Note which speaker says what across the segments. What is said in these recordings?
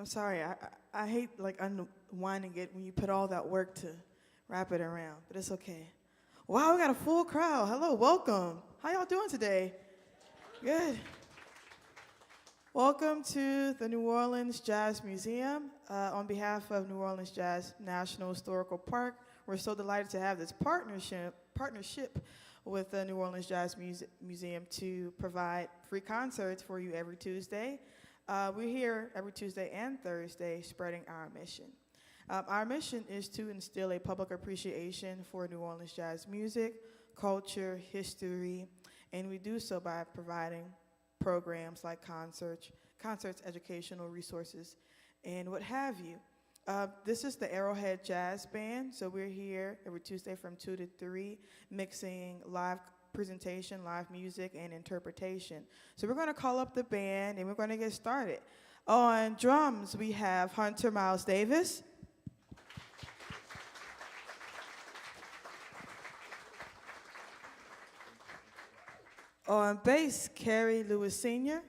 Speaker 1: I'm sorry. I hate like unwinding it when you put all that work to wrap it around, but it's okay. Wow, we got a full crowd. Hello, welcome. How y'all doing today? Good. Welcome to the New Orleans Jazz Museum. On behalf of New Orleans Jazz National Historical Park, we're so delighted to have this partnership with the New Orleans Jazz Museum to provide free concerts for you every Tuesday. We're here every Tuesday and Thursday spreading our mission. Our mission is to instill a public appreciation for New Orleans jazz music, culture, history, and we do so by providing programs like concerts, educational resources, and what have you. This is the Arrowhead Jazz Band, so we're here every Tuesday from 2 to 3, mixing live presentation, live music, and interpretation. So we're going to call up the band, and we're going to get started. On drums, we have Hunter Miles Davis. On bass, Kerry Lewis Sr.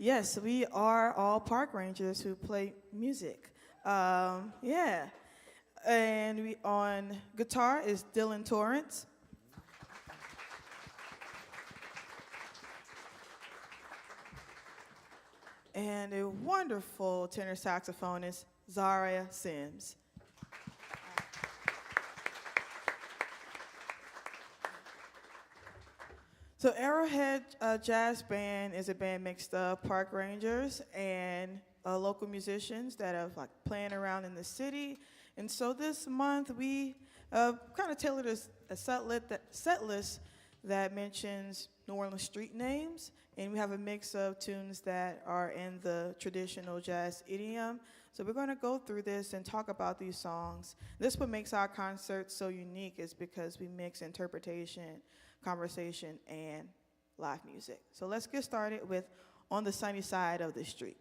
Speaker 1: Yes, we are all park rangers who play music. Yeah. And we on guitar is Dylan Torrance. And a wonderful tenor saxophonist, Zaria Sims. So Arrowhead Jazz Band is a band mixed of park rangers and local musicians that are like playing around in the city. And so this month we kind of tailored a set list that mentions New Orleans street names, and we have a mix of tunes that are in the traditional jazz idiom. So we're going to go through this and talk about these songs. This what makes our concert so unique is because we mix interpretation, conversation, and live music. So let's get started with On the Sunny Side of the Street.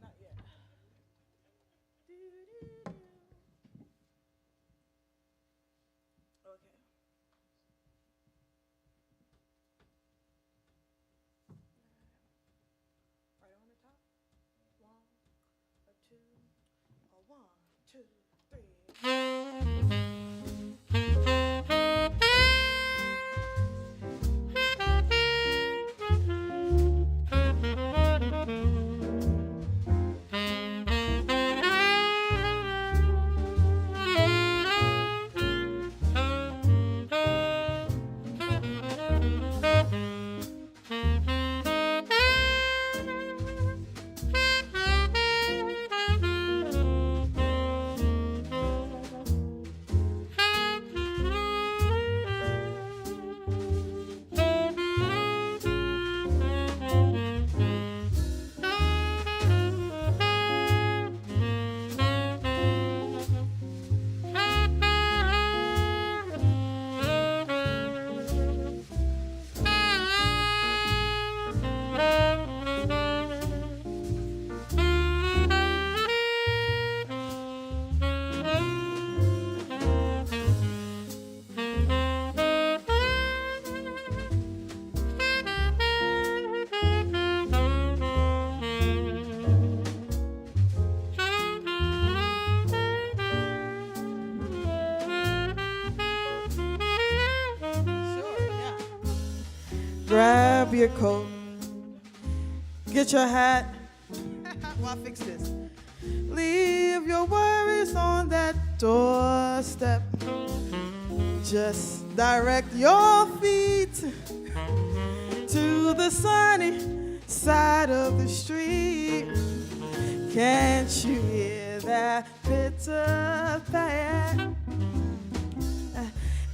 Speaker 1: Not yet. Okay. Right on the top. One, a two, a 1, 2, 3. Grab your coat, get your hat. I'll fix this. Leave your worries on that doorstep. Just direct your feet to the sunny side of the street. Can't you hear that bitter pat?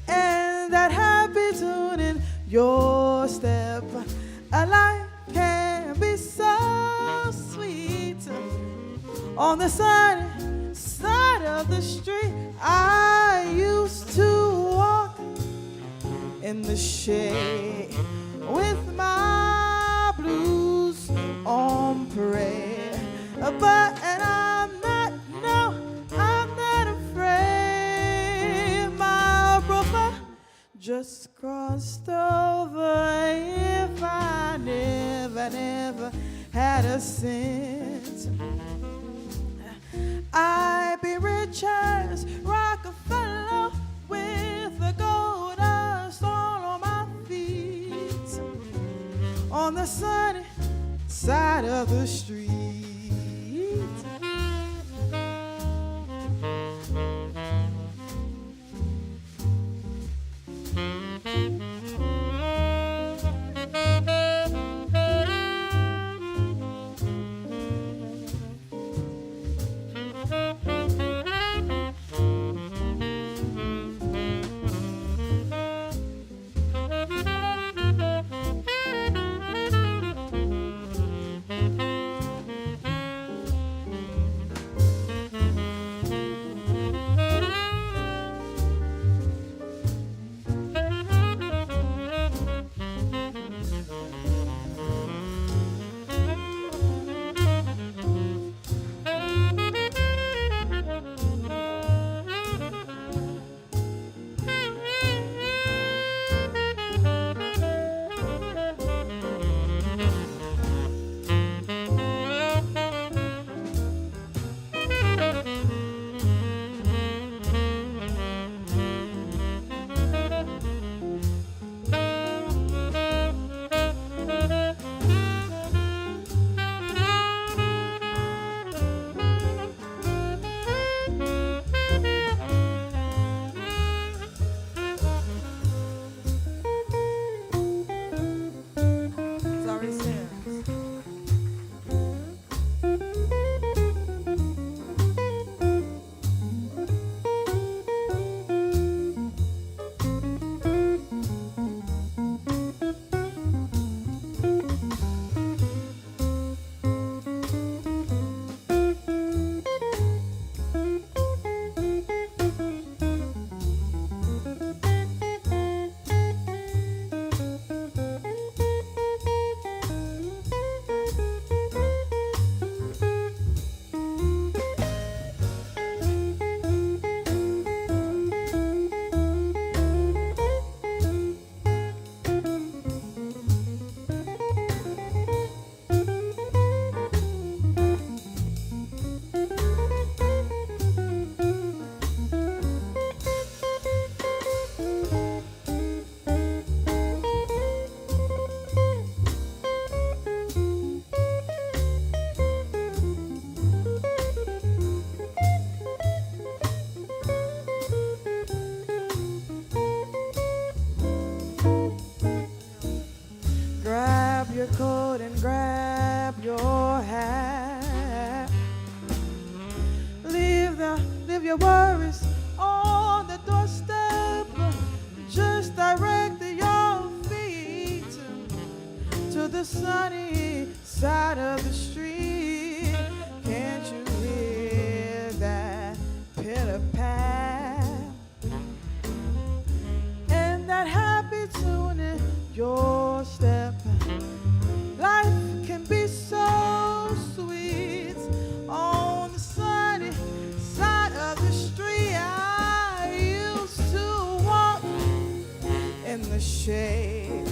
Speaker 1: And that happy tune in your step. A life can be so sweet. On the sunny side of the street, I used to walk in the shade with my just crossed over. If I never had a cent, I'd be rich as Rockefeller with the gold dust all on my feet, on the sunny side of the street. Your coat and grab your hat. Leave your worries on the doorstep. Just direct your feet to the sunny side of the street. Can't you hear that pitter-pat and that happy tune in your step? Life can be so sweet on the sunny side of the street. I used to walk in the shade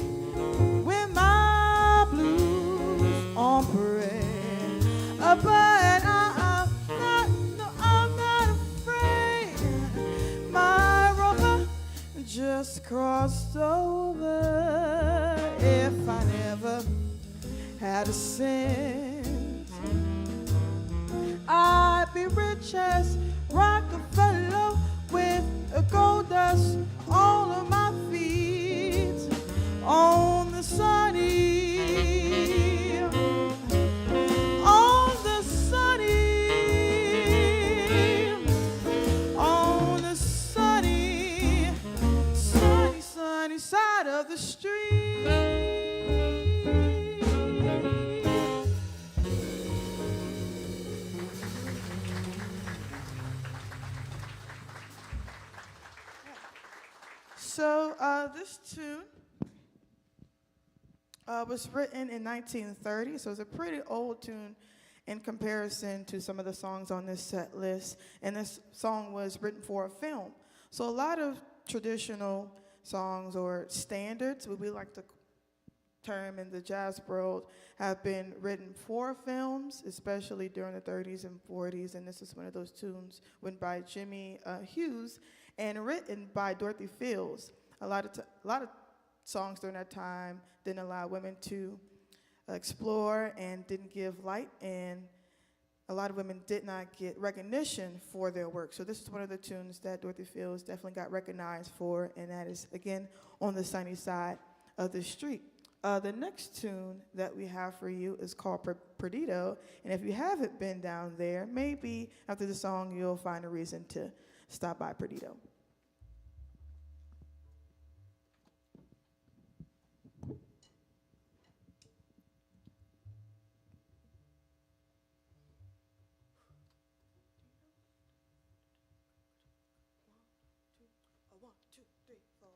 Speaker 1: with my blues on parade, but I'm not afraid. My rover just crossed over. If I never had a cent, I'd be rich as Rockefeller with a gold dust all on my feet, on the sunny, on the sunny, on the sunny, sunny side of the street. So this tune was written in 1930, so it's a pretty old tune in comparison to some of the songs on this set list. And this song was written for a film. So a lot of traditional songs or standards, what we like to term in the jazz world, have been written for films, especially during the 30s and 40s. And this is one of those tunes written by Jimmy Hughes and written by Dorothy Fields. A lot of songs during that time didn't allow women to explore and didn't give light, and a lot of women did not get recognition for their work. So this is one of the tunes that Dorothy Fields definitely got recognized for, and that is, again, On the Sunny Side of the Street. The next tune that we have for you is called Perdido, and if you haven't been down there, maybe after the song you'll find a reason to stop by Perdido. One, two, three, four.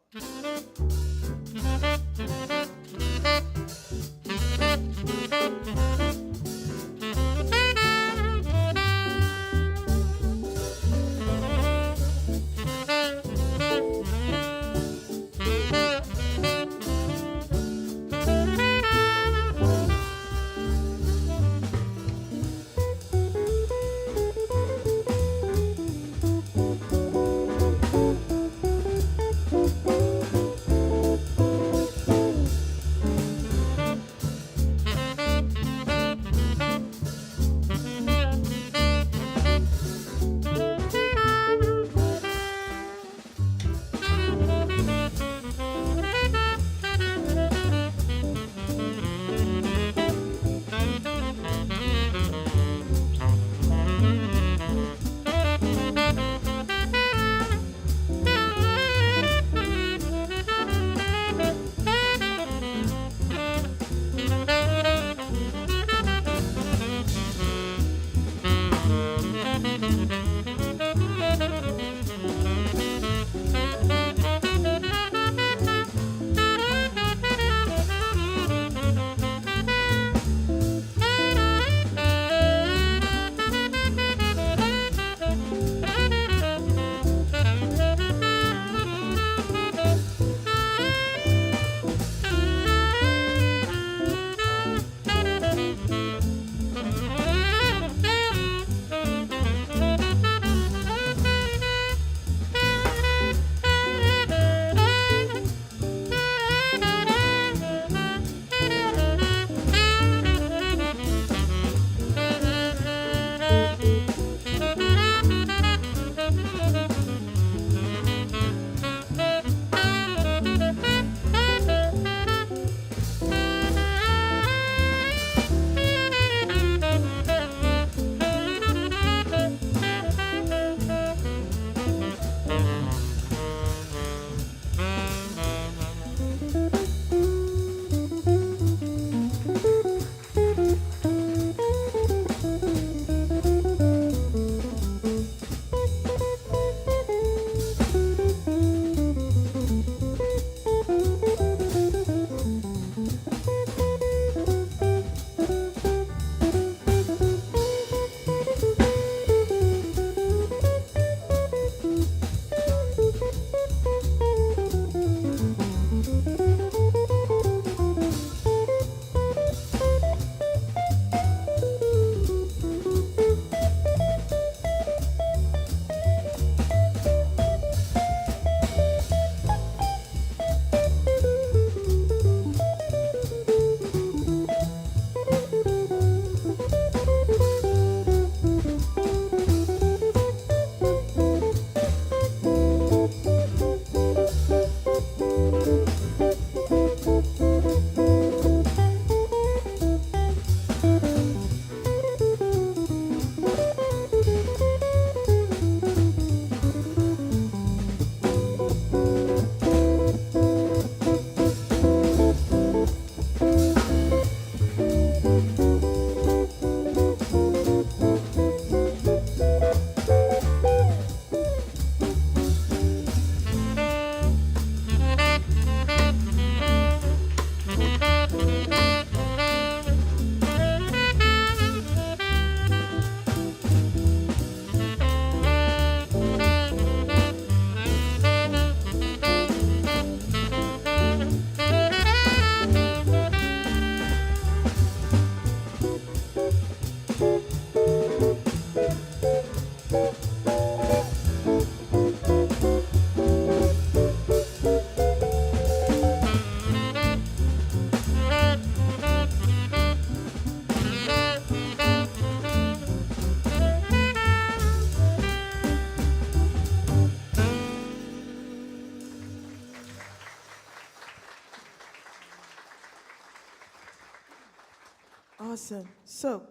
Speaker 1: Awesome. So,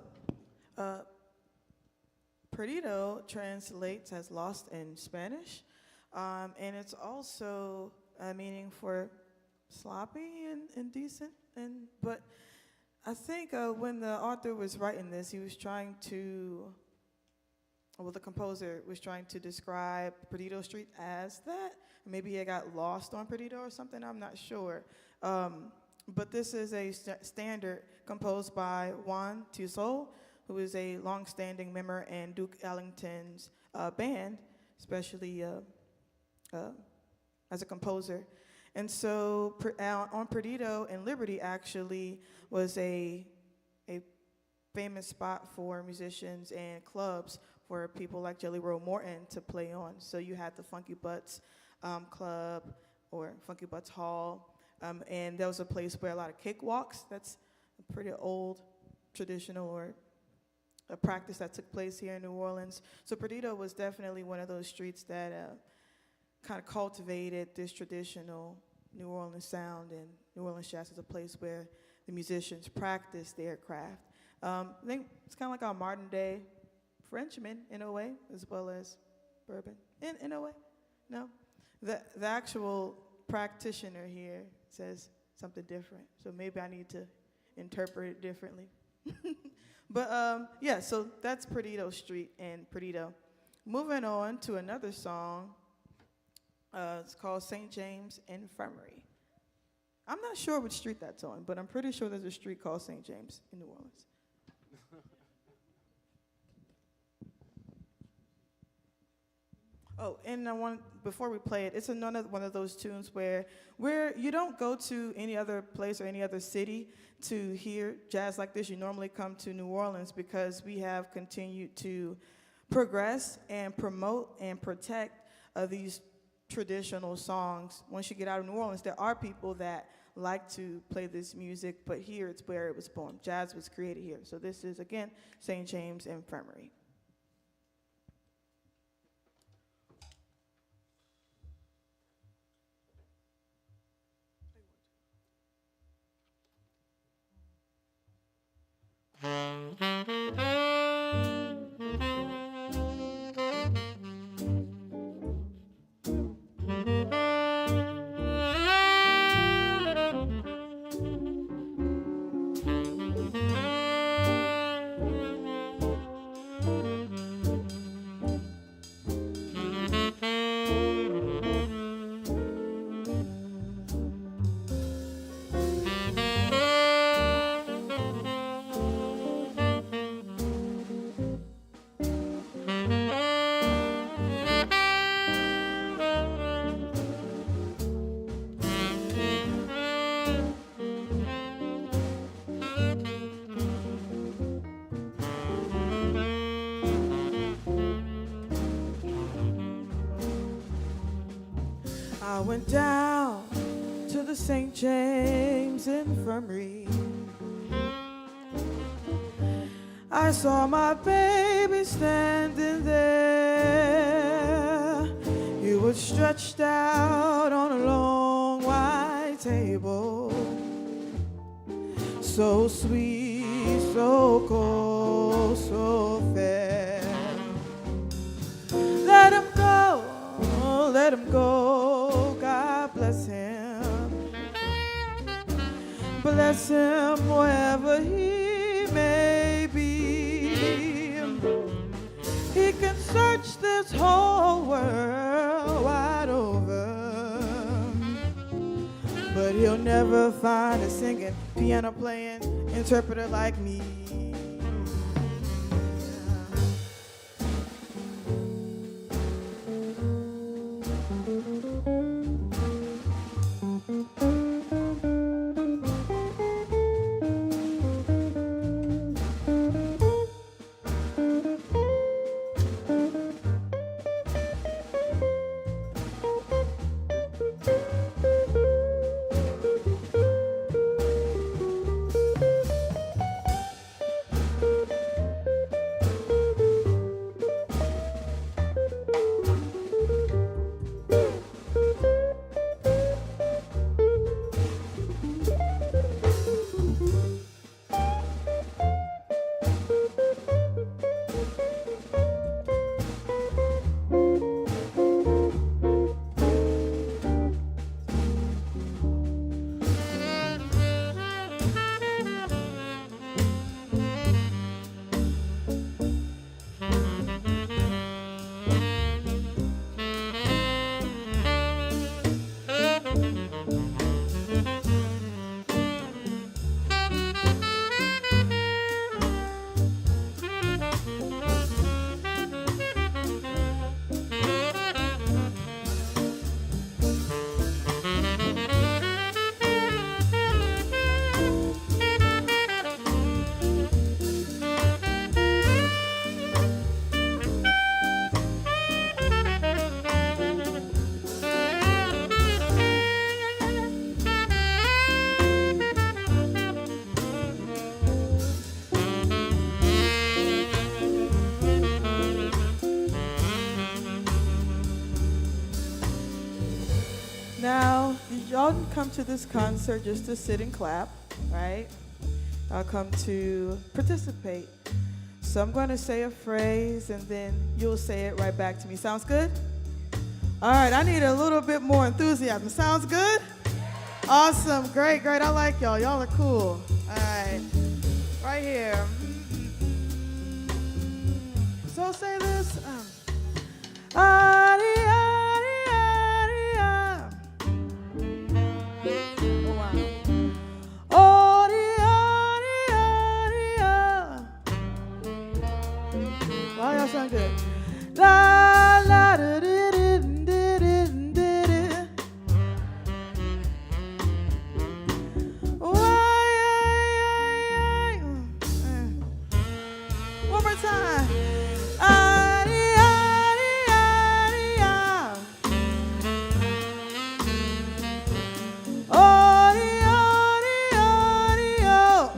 Speaker 1: uh, perdido translates as lost in Spanish, and it's also a meaning for sloppy and decent. But I think when the author was writing this, he was trying to, well, the composer was trying to describe Perdido Street as that. Maybe he got lost on Perdido or something, I'm not sure. But this is a standard composed by Juan Tizol, who is a long-standing member in Duke Ellington's band, especially as a composer. And so on Perdido and Liberty actually was a famous spot for musicians and clubs for people like Jelly Roll Morton to play on. So you had the Funky Butts Club or Funky Butts Hall, and that was a place where a lot of cakewalks, that's a pretty old traditional or a practice that took place here in New Orleans. So Perdido was definitely one of those streets that kind of cultivated this traditional New Orleans sound, and New Orleans jazz is a place where the musicians practice their craft. I think it's kind of like our modern day Frenchman in a way, as well as bourbon in a way. No, the actual practitioner here says something different, so maybe I need to interpret it differently. But yeah, so that's Perdido Street and Perdido. Moving on to another song. It's called St. James Infirmary. I'm not sure which street that's on, but I'm pretty sure there's a street called St. James in New Orleans. Oh, and before we play it, it's another one of those tunes where you don't go to any other place or any other city to hear jazz like this. You normally come to New Orleans because we have continued to progress and promote and protect these traditional songs. Once you get out of New Orleans, there are people that like to play this music, but here it's where it was born. Jazz was created here. So this is, again, St. James Infirmary. I went down to the St. James Infirmary. I saw my baby standing there. He was stretched out on a long white table. So sweet, so cold, so fair. Let him go, let him go, God bless him. Bless him wherever he may be. He can search this whole world wide over, but he'll never find a singing, piano playing interpreter like me. Now, y'all didn't come to this concert just to sit and clap, right? I'll come to participate. So I'm going to say a phrase, and then you'll say it right back to me. Sounds good? All right, I need a little bit more enthusiasm. Sounds good? Awesome, great, great. I like y'all. Y'all are cool. All right, right here. So say this. Adi, adi, adi, adi. Oh, wow. Adi, adi, adi, adi. Wow, y'all sound good. La, la, da, da, da, da, da, da, da. One more time. Adi, adi, adi, adi. Adi, adi, adi, oh.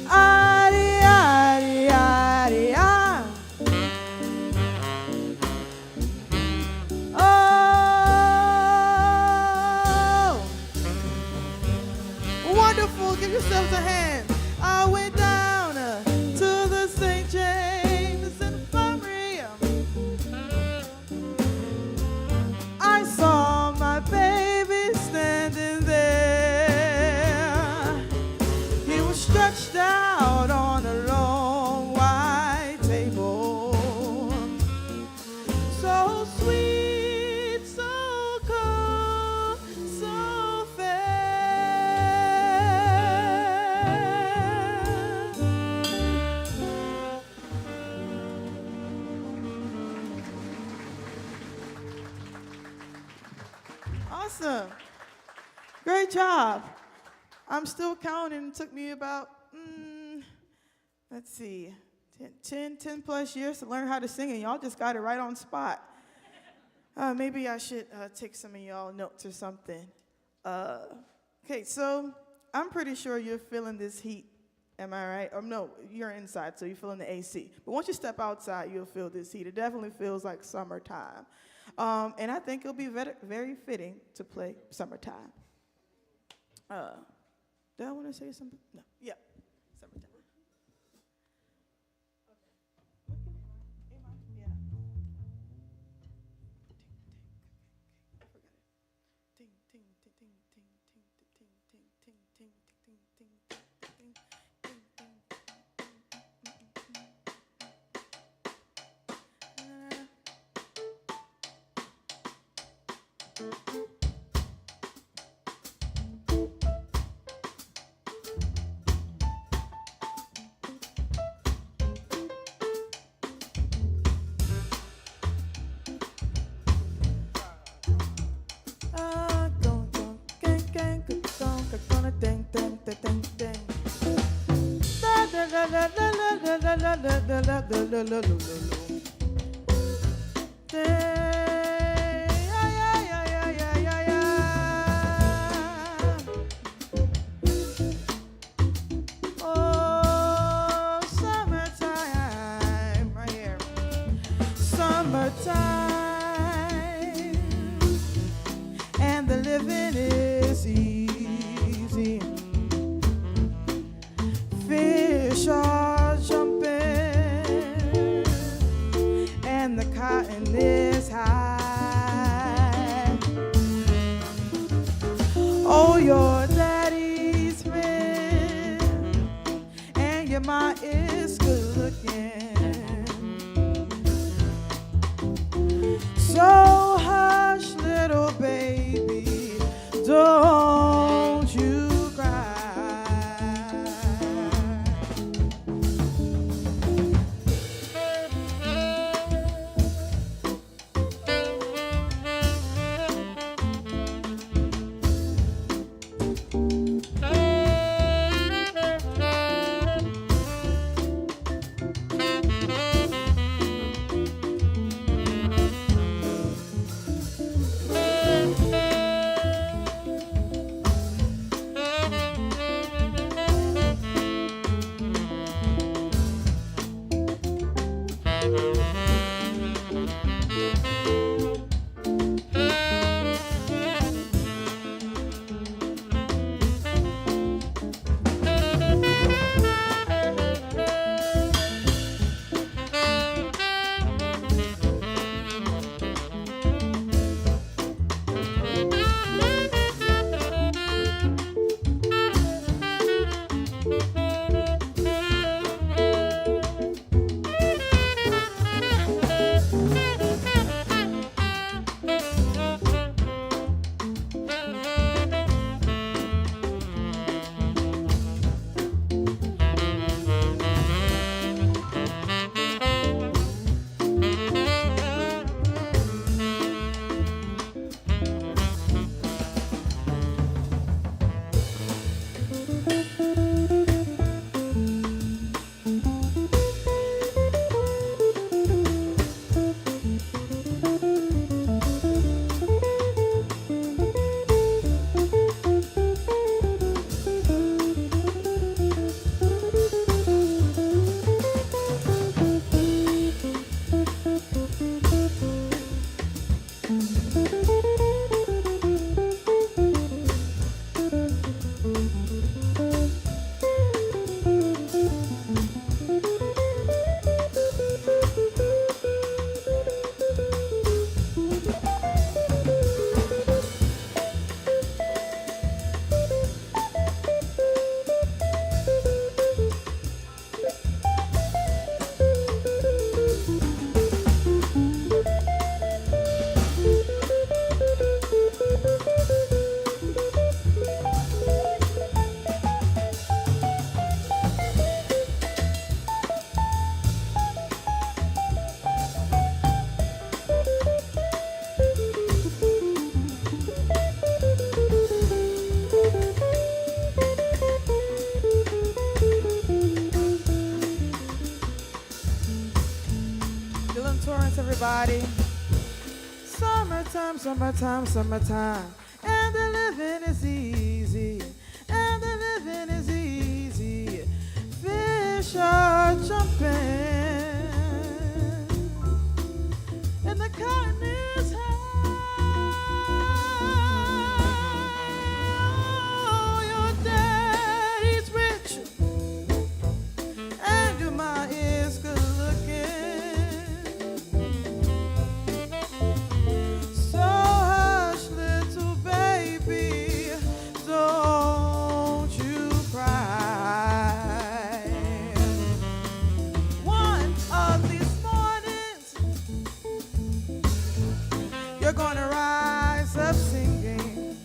Speaker 1: Adi, adi, adi, adi. Oh, wonderful. Give yourselves a hand. I went down to the St. James Infirmary. I saw my baby standing there. He was stretched out on a long white table. So sweet, so cool, so fair. Awesome. Great job. I'm still counting. It took me about, let's see, 10 plus years to learn how to sing, and y'all just got it right on spot. Maybe I should take some of y'all notes or something. Okay, so I'm pretty sure you're feeling this heat. Am I right? Or no, you're inside, so you're feeling the AC. But once you step outside, you'll feel this heat. It definitely feels like summertime. And I think it'll be very fitting to play Summertime. Did I want to say something? No. Yeah. Summertime. Yeah. I forgot it. Ting, ting, ting, ting, ting, ting, ting, ting, ting, ting, ting, ting, ting, ting, ting. Oh, summertime, right here. Summertime, and the living is easy. Fish are jumping, and the cotton is high. Everybody, summertime, summertime, summertime, and the living is easy, and the living is easy. Fish are jumping, and the cotton is high. Oh, your daddy's rich, and your ma is good looking. You're gonna rise up singing,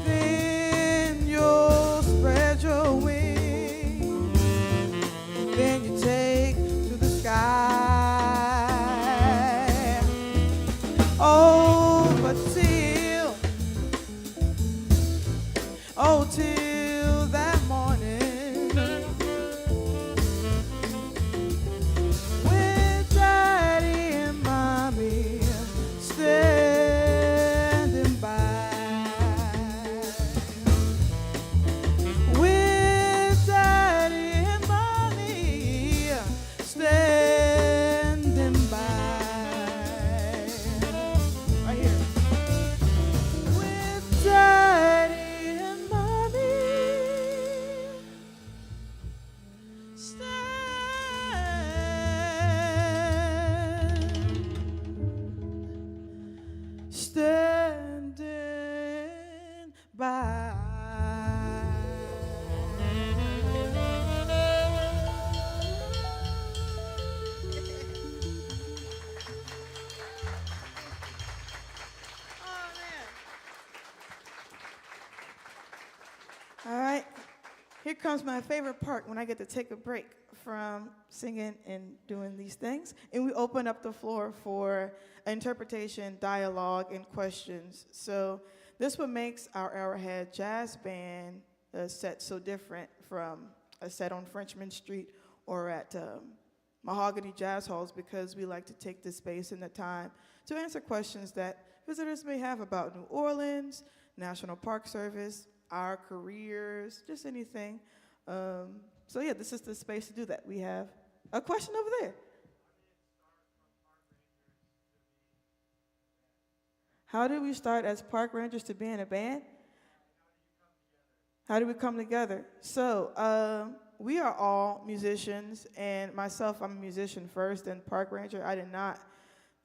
Speaker 1: then you'll spread your wings, then you take to the sky. Oh, but till that morning, standing by, with daddy and mommy standing by, right here, with daddy and mommy standing by. All right, here comes my favorite part when I get to take a break from singing and doing these things. And we open up the floor for interpretation, dialogue, and questions. So this is what makes our Arrowhead Jazz Band set so different from a set on Frenchman Street or at Mahogany Jazz Halls, because we like to take the space and the time to answer questions that visitors may have about New Orleans, National Park Service, our careers, just anything. So yeah, this is the space to do that. We have a question over there. How did we start as park rangers to be in a band? How did we come together? So we are all musicians, and myself, I'm a musician first and park ranger. I did not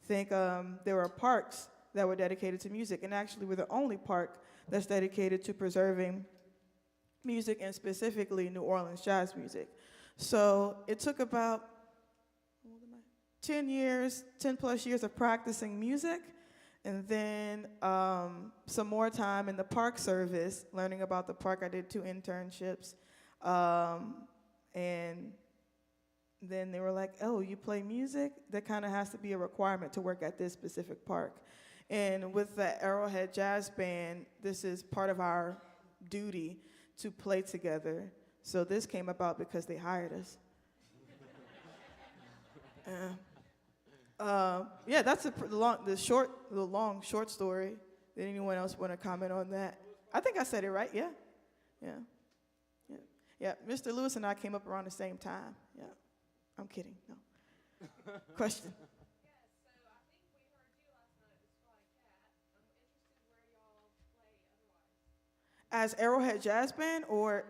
Speaker 1: think there were parks that were dedicated to music, and actually we're the only park that's dedicated to preserving music, and specifically New Orleans jazz music. So it took about 10 plus years of practicing music, and then some more time in the park service, learning about the park. I did 2 internships, and then they were like, oh, you play music? That kind of has to be a requirement to work at this specific park. And with the Arrowhead Jazz Band, this is part of our duty to play together. So this came about because they hired us. Yeah, that's the long short story. Did anyone else want to comment on that? I think I said it right. Yeah. Mr. Lewis and I came up around the same time. Yeah, I'm kidding. No. Question.
Speaker 2: Yes, so I think
Speaker 1: As Arrowhead Jazz Band, or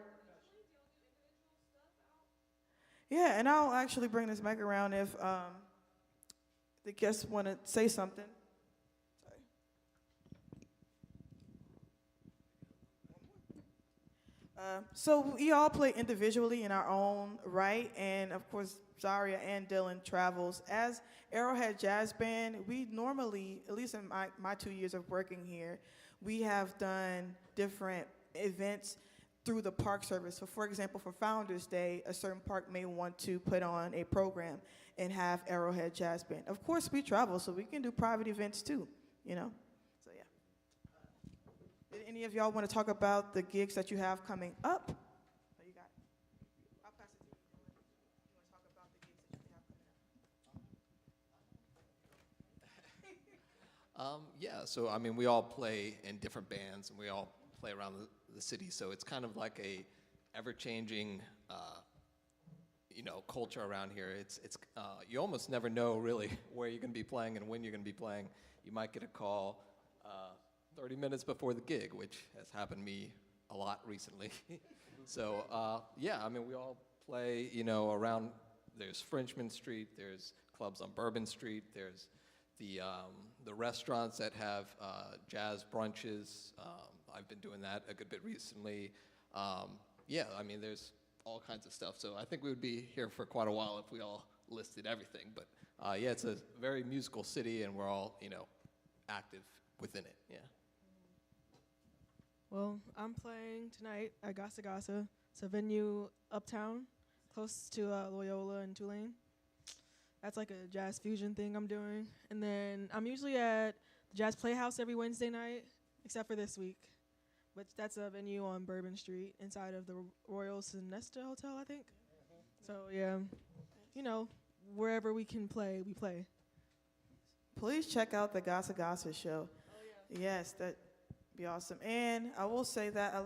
Speaker 1: yeah, and I'll actually bring this mic around if the guests want to say something. So we all play individually in our own right, and of course, Zaria and Dylan travels. As Arrowhead Jazz Band, we normally, at least in my 2 years of working here, we have done different events through the park service. So for example, for Founders Day, a certain park may want to put on a program and have Arrowhead Jazz Band. Of course, we travel, so we can do private events too, you know? So yeah. Did any of y'all want to talk about the gigs that you have coming up? Oh, you got it. I'll pass it to you. You want to talk about the gigs that you have coming up?
Speaker 2: Yeah, so I mean, we all play in different bands, and we all play around the city, so it's kind of like a ever-changing, culture around here. It's you almost never know really where you're going to be playing and when you're going to be playing. You might get a call 30 minutes before the gig, which has happened to me a lot recently. So yeah, I mean, we all play, around. There's Frenchman Street, there's clubs on Bourbon Street, there's the restaurants that have jazz brunches. I've been doing that a good bit recently. Yeah, I mean, there's all kinds of stuff. So I think we would be here for quite a while if we all listed everything. But yeah, it's a very musical city, and we're all, active within it. Yeah.
Speaker 3: Well, I'm playing tonight at Gasa Gasa. It's a venue uptown, close to Loyola and Tulane. That's like a jazz fusion thing I'm doing. And then I'm usually at the Jazz Playhouse every Wednesday night, except for this week. But that's a venue on Bourbon Street inside of the Royal Sonesta Hotel, I think. So, yeah, wherever we can play, we play.
Speaker 1: Please check out the Gasa Gasa show. Oh, yeah. Yes, that'd be awesome. And I will say that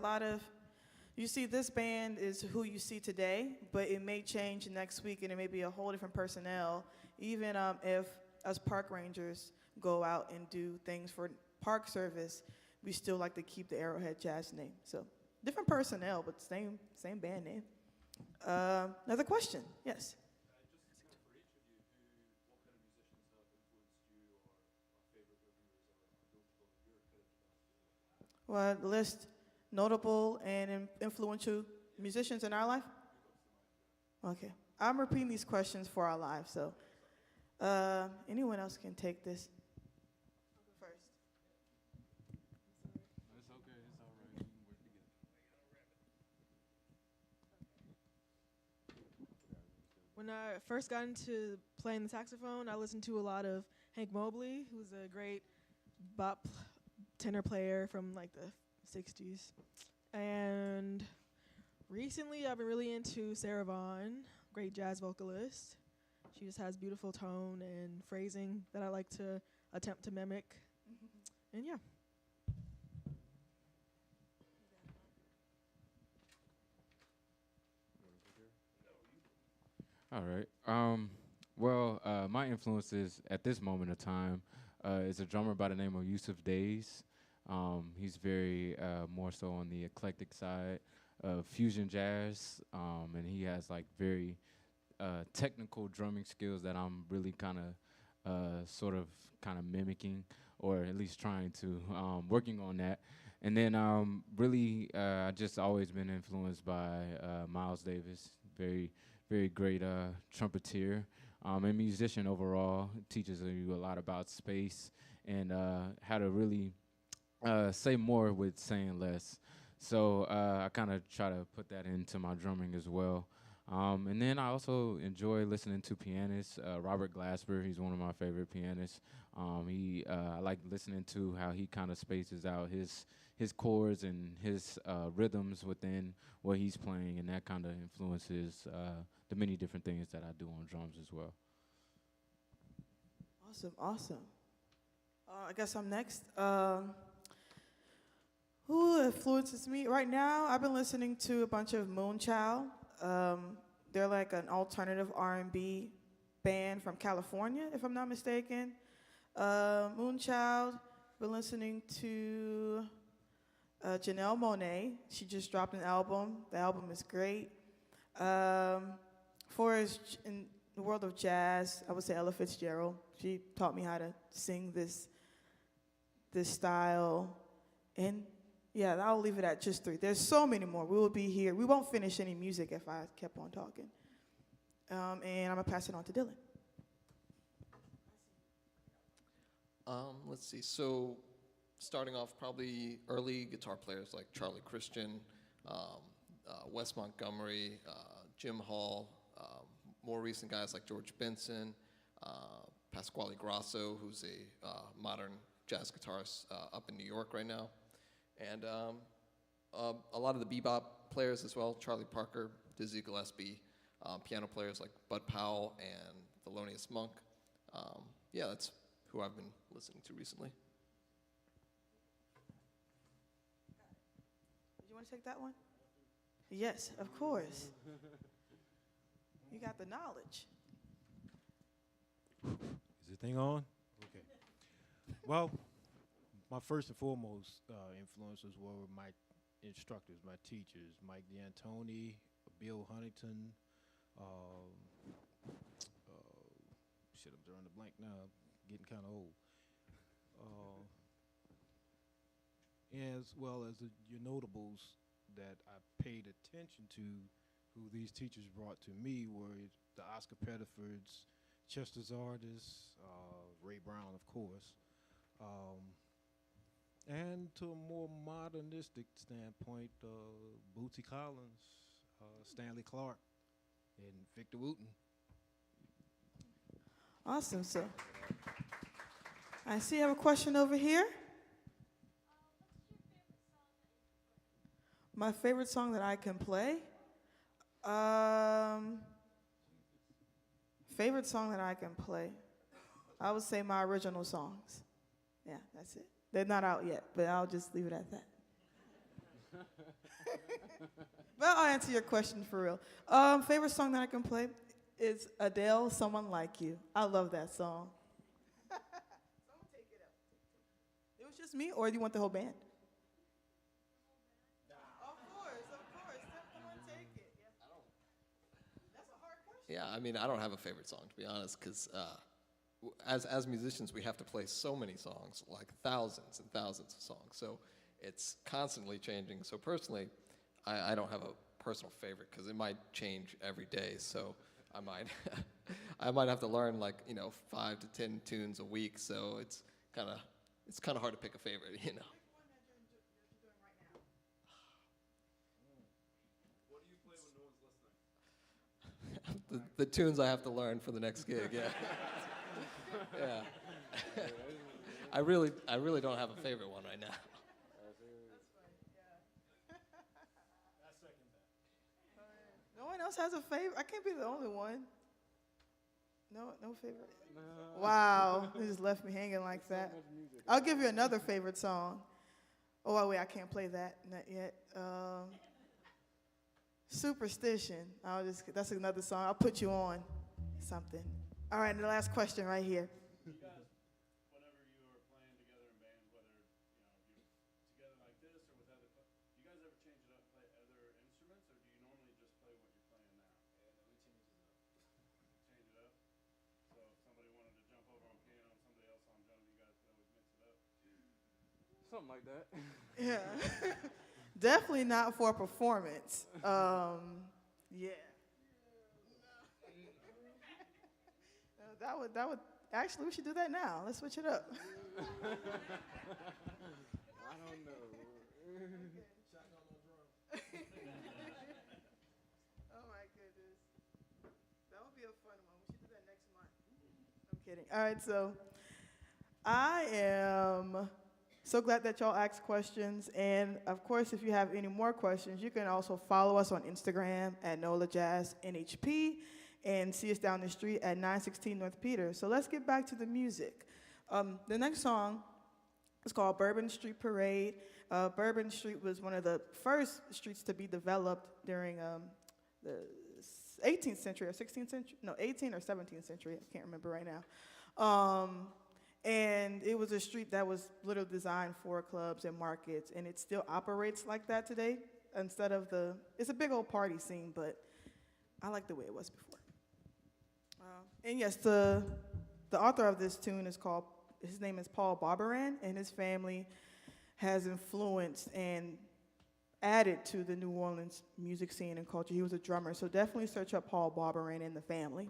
Speaker 1: you see this band is who you see today, but it may change next week, and it may be a whole different personnel, even if us park rangers go out and do things for park service. We still like to keep the Arrowhead Jazz name. So different personnel, but same band name. Another question? Yes.
Speaker 4: Just for each of you, what kind of musicians have influenced you, or favorite reviewers, or don't go your kind of
Speaker 1: Well, list notable and influential musicians in our life. Okay, I'm repeating these questions for our live. So anyone else can take this.
Speaker 4: It's okay, it's all right. We can work together.
Speaker 3: When I first got into playing the saxophone, I listened to a lot of Hank Mobley, who's a great bop tenor player from like the 60s. And recently I've been really into Sarah Vaughan, great jazz vocalist. She just has beautiful tone and phrasing that I like to attempt to mimic. And yeah.
Speaker 5: All right. Well, my influences at this moment of time is a drummer by the name of Yusuf Days. He's very more so on the eclectic side of fusion jazz, and he has like very technical drumming skills that I'm really kind of mimicking, or at least trying to working on that. And then I just always been influenced by Miles Davis, very great trumpeter and musician overall. Teaches you a lot about space and how to really say more with saying less. So I kind of try to put that into my drumming as well. And then I also enjoy listening to pianists. Robert Glasper, he's one of my favorite pianists. I like listening to how he kind of spaces out his chords and his rhythms within what he's playing, and that kind of influences the many different things that I do on drums as well.
Speaker 1: Awesome. I guess I'm next. Who influences me? Right now, I've been listening to a bunch of Moonchild. They're like an alternative R&B band from California, if I'm not mistaken. Moonchild. Been listening to Janelle Monáe, she just dropped an album. The album is great. For as in the world of jazz, I would say Ella Fitzgerald. She taught me how to sing this style. And yeah, I'll leave it at just 3. There's so many more. We will be here. We won't finish any music if I kept on talking. And I'm going to pass it on to Dylan.
Speaker 2: Let's see. So, starting off, probably early guitar players like Charlie Christian, Wes Montgomery, Jim Hall. More recent guys like George Benson, Pasquale Grasso, who's a modern jazz guitarist up in New York right now, and a lot of the bebop players as well. Charlie Parker, Dizzy Gillespie, piano players like Bud Powell and Thelonious Monk. Yeah, that's who I've been listening to recently.
Speaker 1: Did you want to take that one? Yes, of course. You got the knowledge.
Speaker 6: Is the thing on? Okay. Well, my first and foremost influences were my instructors, my teachers, Mike D'Antoni, Bill Huntington. Shit, I'm drawing a blank now. Getting kind of old. As well as your notables that I paid attention to, who these teachers brought to me, were the Oscar Pettifords, Chester Zardes, Ray Brown, of course, and to a more modernistic standpoint, Bootsy Collins, Stanley Clarke, and Victor Wooten.
Speaker 1: Awesome, so I see you have a question over here. My favorite song that I can play? Favorite song that I can play? I would say my original songs. Yeah, that's it. They're not out yet, but I'll just leave it at that. But I'll answer your question for real. Favorite song that I can play is Adele, Someone Like You. I love that song. Someone take it up. It was just me, or do you want the whole band?
Speaker 2: Yeah, I mean, I don't have a favorite song, to be honest, because as musicians, we have to play so many songs, like thousands and thousands of songs. So it's constantly changing. So personally, I don't have a personal favorite because it might change every day. So I might I might have to learn 5 to 10 tunes a week. So it's kind of hard to pick a favorite,
Speaker 4: What do you play when no one's listening?
Speaker 2: the tunes I have to learn for the next gig. Yeah. Yeah. I really don't have a favorite one right now.
Speaker 1: No one else has a favorite? I can't be the only one. No favorite? Wow, they just left me hanging like that. I'll give you another favorite song. Oh, wait, I can't play that, not yet. Superstition. That's another song. I'll put you on something. All right, and the last question right here.
Speaker 4: You guys, whenever you are playing together in bands, whether you're together like this or with other, do you guys ever change it up, play other instruments, or do you normally just play what you're playing now? Yeah, we change it up. Change it up. So if somebody wanted to jump over on piano and somebody else on drum, you guys could always mix it up.
Speaker 5: Something like that.
Speaker 1: Yeah. Definitely not for performance. Yeah. That would actually, we should do that now. Let's switch it up.
Speaker 5: I don't know.
Speaker 1: Oh my goodness. That would be a fun one. We should do that next month. I'm kidding. All right, so I am so glad that y'all asked questions. And of course, if you have any more questions, you can also follow us on Instagram at NOLA Jazz NHP and see us down the street at 916 North Peter. So let's get back to the music. The next song is called Bourbon Street Parade. Bourbon Street was one of the first streets to be developed during the 18th century or 16th century, no, 18th or 17th century, I can't remember right now. And it was a street that was literally designed for clubs and markets, and it still operates like that today. Instead of it's a big old party scene, but I like the way it was before. And yes, the author of this tune his name is Paul Barbaran, and his family has influenced and added to the New Orleans music scene and culture. He was a drummer, so definitely search up Paul Barbaran and the family.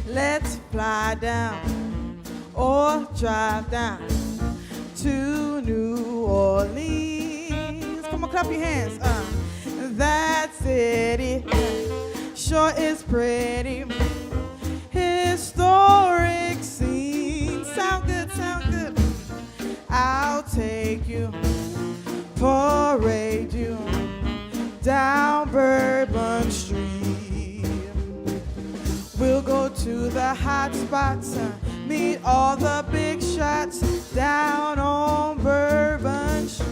Speaker 1: Let's fly down or drive down to New Orleans. Come on, clap your hands. That city sure is pretty. Historic scene. Sound good, sound good. I'll take you, parade you down Bourbon Street. We'll go to the hot spots, meet all the big shots down on Bourbon Street.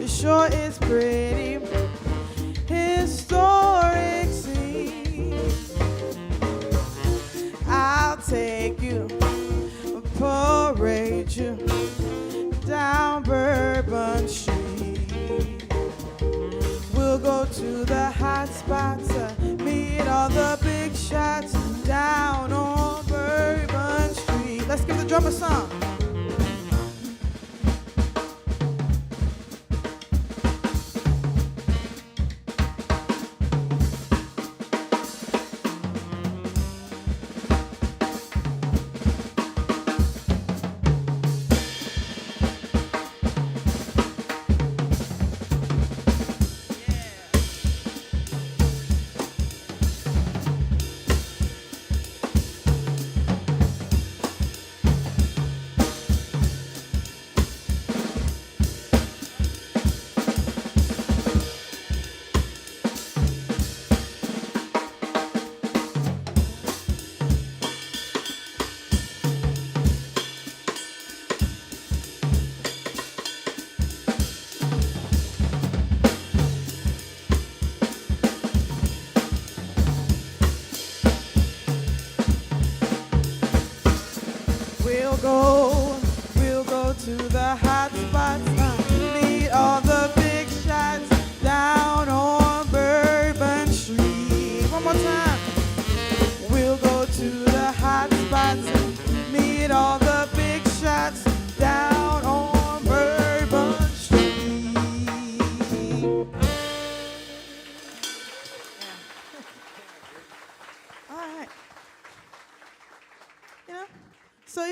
Speaker 1: Sure is pretty, historic scene. I'll take you, parade you down Bourbon Street. We'll go to the hot spots, meet all the big shots down on Bourbon Street. Let's give the drummer some.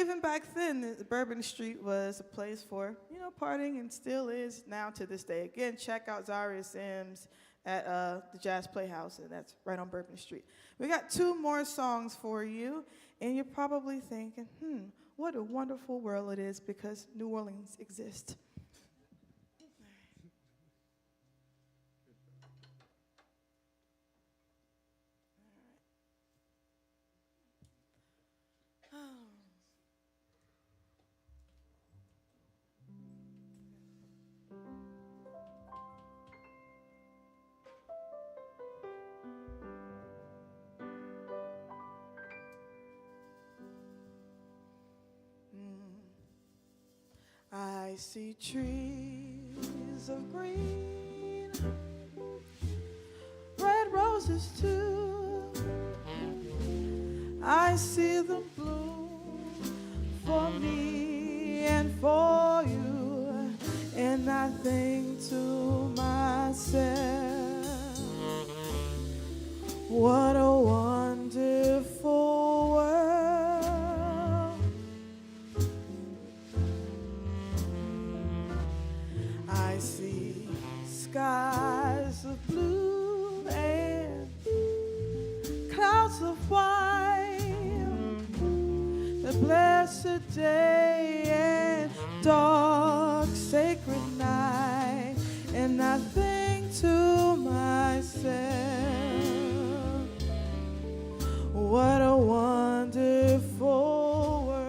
Speaker 1: even back then, Bourbon Street was a place for, you know, partying, and still is now to this day. Again, check out Zaria Sims at the Jazz Playhouse, and that's right on Bourbon Street. We got 2 more songs for you, and you're probably thinking, what a wonderful world it is because New Orleans exists. I see trees of green, red roses too. I see them bloom for me and for you, and I think to myself, what a wonderful world. I see skies of blue and clouds of white, the blessed day and dark sacred night, and I think to myself, what a wonderful world.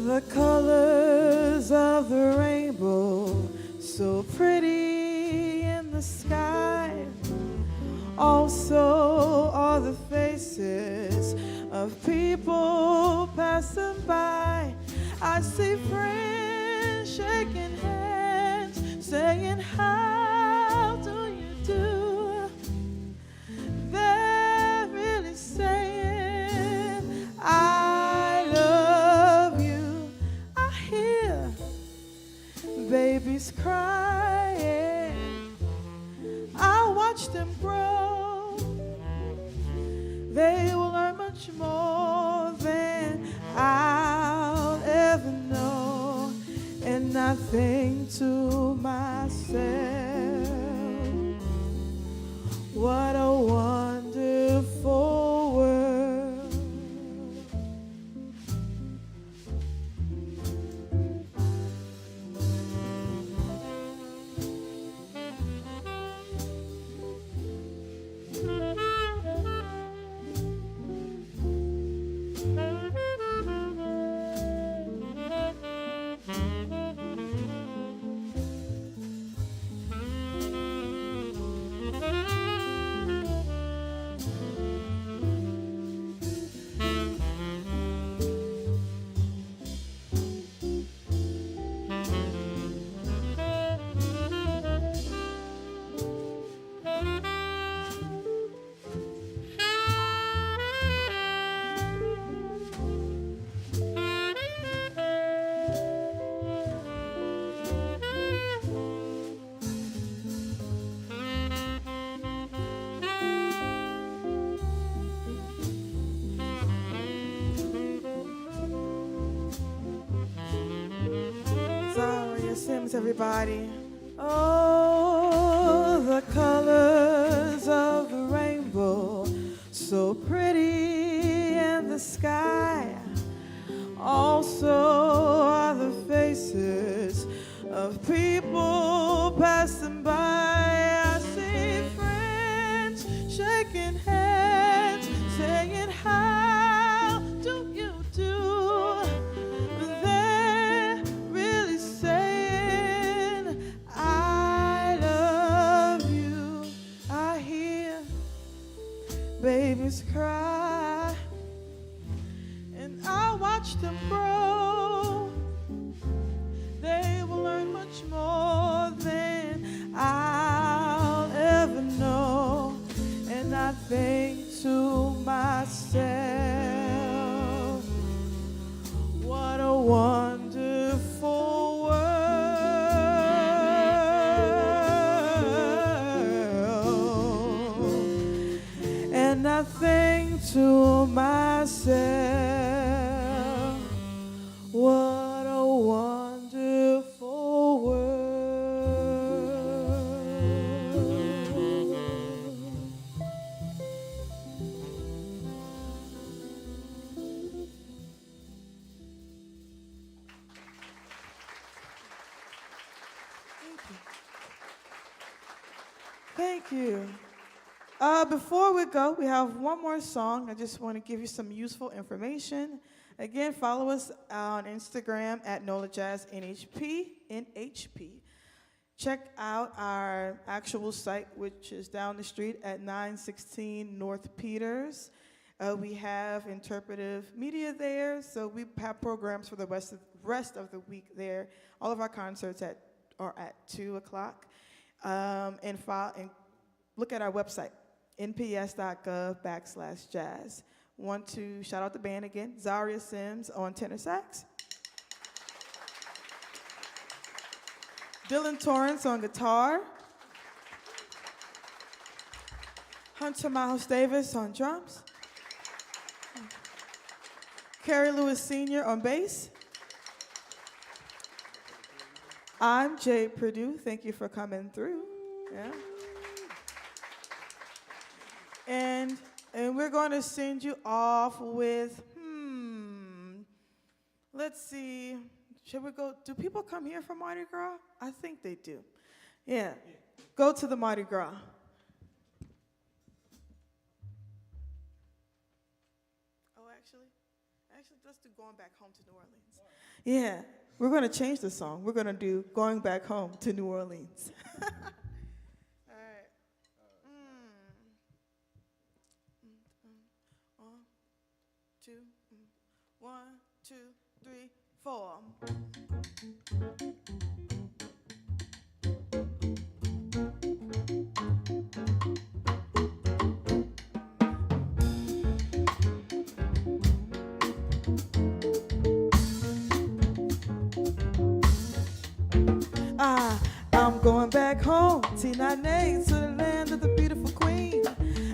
Speaker 1: The colors of the rainbow, so pretty in the sky, also are the faces of people passing by. I see friends shaking hands, saying, how do you do? They're really saying, I love you. I hear babies crying. I watch them grow. They will learn much more than I'll ever know. And I think to myself, what a wonderful world. Zaria Sims, everybody. Oh, the colors of the rainbow, so pretty in the sky. Also are the faces of people passing by. I see friends shaking hands, saying, how do you do? They're really saying, I love you. I hear babies cry, and I watch them grow. They will learn much more Thank you. Before we go, we have one more song. I just want to give you some useful information. Again, follow us on Instagram at NOLA Jazz NHP. Check out our actual site, which is down the street at 916 North Peters. We have interpretive media there, so we have programs for the rest of the week there. All of our concerts are at 2 o'clock. And look at our website, nps.gov/jazz. Want to shout out the band again, Zaria Sims on tenor sax, Dylan Torrance on guitar, Hunter Miles Davis on drums, Carrie Lewis Sr. on bass. I'm Jay Purdue. Thank you for coming through. Yeah. And we're going to send you off with, let's see. Should we go? Do people come here for Mardi Gras? I think they do. Yeah. Go to the Mardi Gras. Oh, actually, let's do Going Back Home to New Orleans. Yeah. We're going to change the song. We're going to do Going Back Home to New Orleans. All right. 1, 2, 3, 4. I'm going back home, T-9A, to the land of the beautiful queen.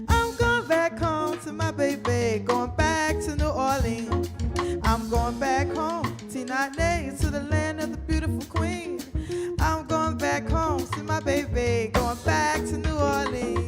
Speaker 1: I'm going back home to my baby, going back to New Orleans. I'm going back home, T-9A, to the land of the beautiful queen. I'm going back home to my baby, going back to New Orleans.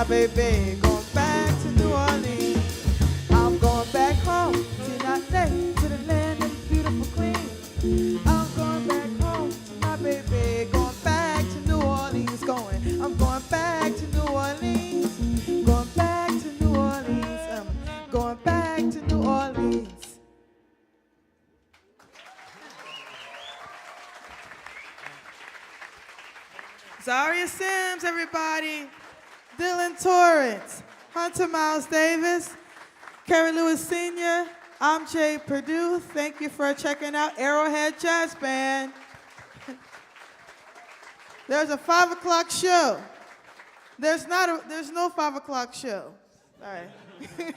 Speaker 1: baby. Going back to New Orleans. I'm going back home to the land of the beautiful queen. I'm going back home to my baby. Going back to New Orleans. I'm going back to New Orleans. Going back to New Orleans. I'm going back to New Orleans. Zaria Sims, everybody. Dylan Torrance, Hunter Miles Davis, Kerry Lewis Sr., I'm Jay Perdue. Thank you for checking out Arrowhead Jazz Band. There's a 5 o'clock show. There's no 5 o'clock show. All right.